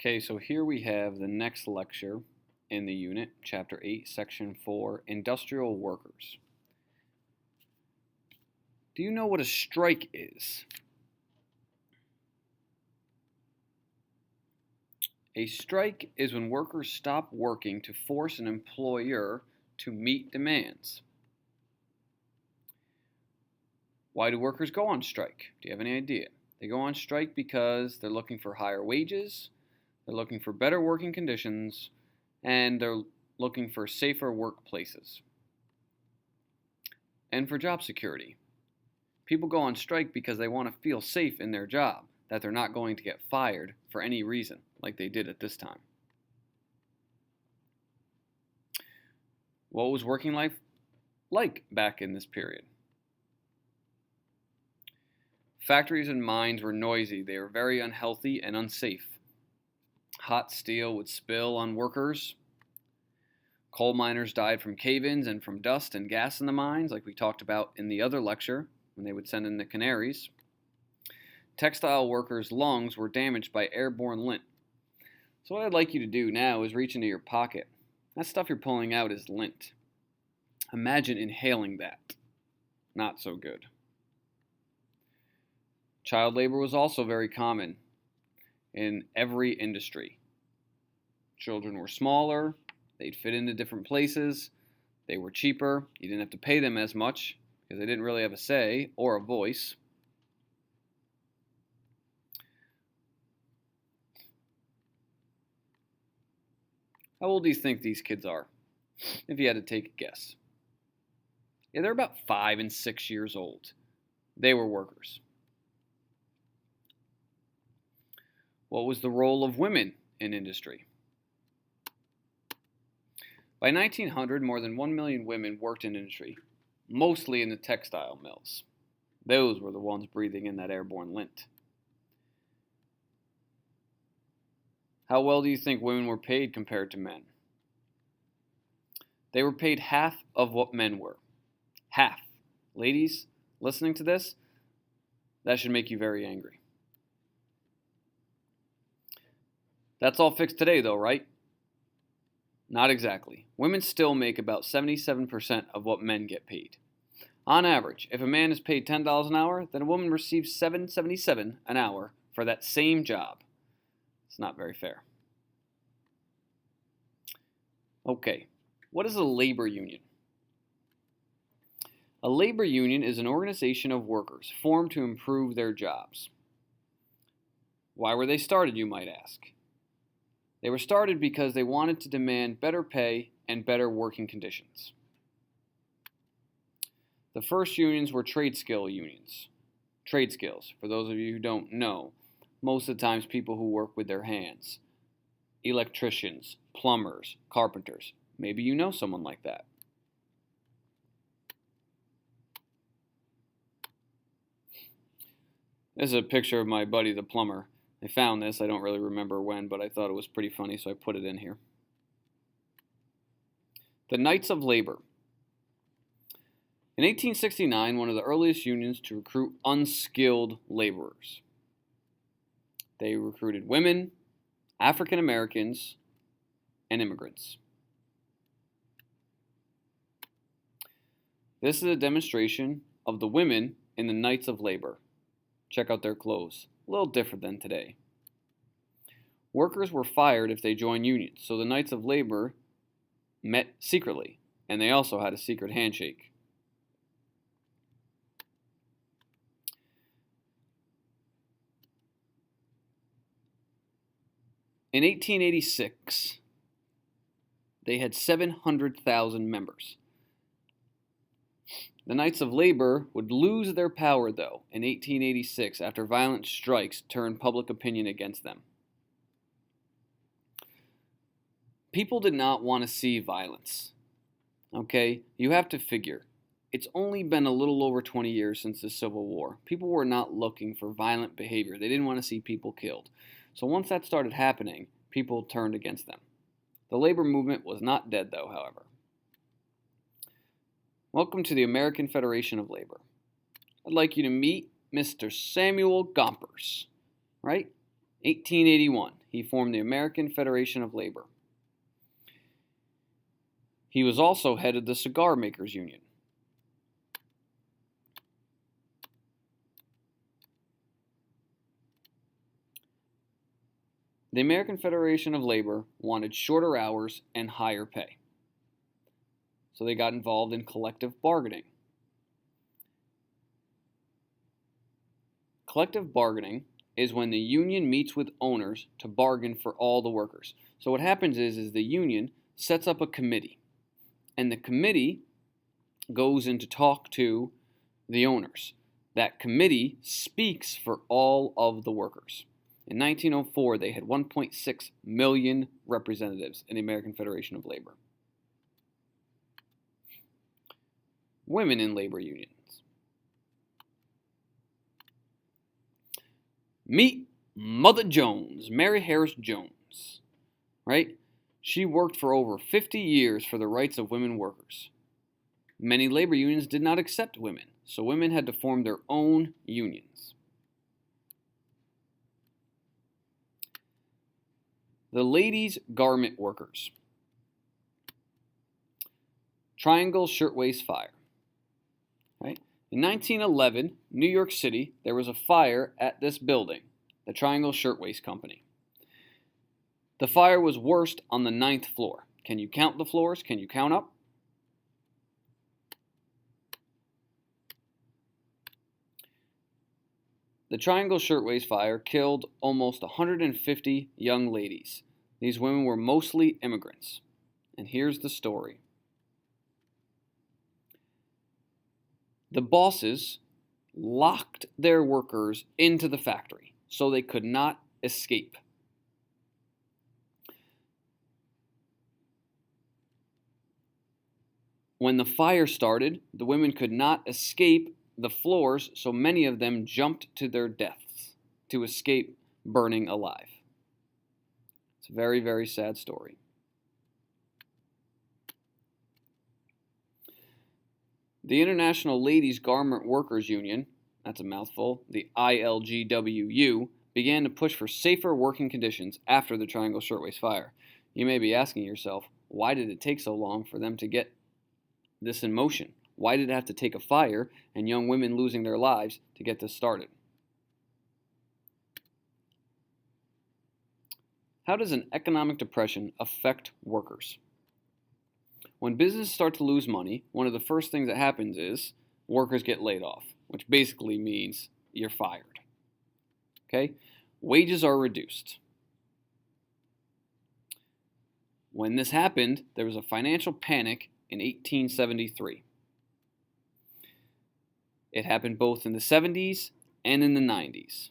Okay, so here we have the next lecture in the unit, Chapter 8, Section 4, Industrial Workers. Do you know what a strike is? A strike is when workers stop working to force an employer to meet demands. Why do workers go on strike? Do you have any idea? They go on strike because they're looking for higher wages, they're looking for better working conditions, and they're looking for safer workplaces. And for job security. People go on strike because they want to feel safe in their job, that they're not going to get fired for any reason, like they did at this time. What was working life like back in this period? Factories and mines were noisy. They were very unhealthy and unsafe. Hot steel would spill on workers. Coal miners died from cave-ins and from dust and gas in the mines, like we talked about in the other lecture, when they would send in the canaries. Textile workers' lungs were damaged by airborne lint. So what I'd like you to do now is reach into your pocket. That stuff you're pulling out is lint. Imagine inhaling that. Not so good. Child labor was also very common in every industry. Children were smaller, they'd fit into different places, they were cheaper, you didn't have to pay them as much because they didn't really have a say or a voice. How old do you think these kids are, if you had to take a guess? Yeah, they're about 5 and 6 years old. They were workers. What was the role of women in industry? By 1900, more than 1 million women worked in industry, mostly in the textile mills. Those were the ones breathing in that airborne lint. How well do you think women were paid compared to men? They were paid half of what men were. Half. Ladies, listening to this, that should make you very angry. That's all fixed today, though, right? Not exactly. Women still make about 77% of what men get paid. On average, if a man is paid $10 an hour, then a woman receives $7.77 an hour for that same job. It's not very fair. Okay, what is a labor union? A labor union is an organization of workers formed to improve their jobs. Why were they started, you might ask? They were started because they wanted to demand better pay and better working conditions. The first unions were trade skill unions. Trade skills, for those of you who don't know, most of the times people who work with their hands. Electricians, plumbers, carpenters. Maybe you know someone like that. This is a picture of my buddy the plumber. I found this, I don't really remember when, but I thought it was pretty funny, so I put it in here. The Knights of Labor. In 1869, one of the earliest unions to recruit unskilled laborers. They recruited women, African Americans, and immigrants. This is a demonstration of the women in the Knights of Labor. Check out their clothes. A little different than today. Workers were fired if they joined unions, so the Knights of Labor met secretly, and they also had a secret handshake. In 1886, they had 700,000 members. The Knights of Labor would lose their power, though, in 1886 after violent strikes turned public opinion against them. People did not want to see violence. Okay? You have to figure. It's only been a little over 20 years since the Civil War. People were not looking for violent behavior. They didn't want to see people killed. So once that started happening, people turned against them. The labor movement was not dead, though, however. Welcome to the American Federation of Labor. I'd like you to meet Mr. Samuel Gompers, right? 1881. he formed the American Federation of Labor. He was also head of the Cigar Makers Union. The American Federation of Labor wanted shorter hours and higher pay, so they got involved in collective bargaining. Collective bargaining is when the union meets with owners to bargain for all the workers. So what happens is the union sets up a committee, and the committee goes in to talk to the owners. That committee speaks for all of the workers. In 1904, they had 1.6 million representatives in the American Federation of Labor. Women in labor unions. Meet Mother Jones, Mary Harris Jones, right? She worked for over 50 years for the rights of women workers. Many labor unions did not accept women, so women had to form their own unions. The ladies' garment workers. Triangle Shirtwaist Fire. Right? In 1911, New York City, there was a fire at this building, the Triangle Shirtwaist Company. The fire was worst on the 9th floor. Can you count the floors? Can you count up? The Triangle Shirtwaist Fire killed almost 150 young ladies. These women were mostly immigrants. And here's the story. The bosses locked their workers into the factory so they could not escape. When the fire started, the women could not escape the floors, so many of them jumped to their deaths to escape burning alive. It's a very, very sad story. The International Ladies Garment Workers Union, that's a mouthful, the ILGWU, began to push for safer working conditions after the Triangle Shirtwaist Fire. You may be asking yourself, why did it take so long for them to get this in motion? Why did it have to take a fire and young women losing their lives to get this started? How does an economic depression affect workers? When businesses start to lose money, one of the first things that happens is workers get laid off, which basically means you're fired. Okay? Wages are reduced. When this happened, there was a financial panic in 1873. It happened both in the 70s and in the 90s.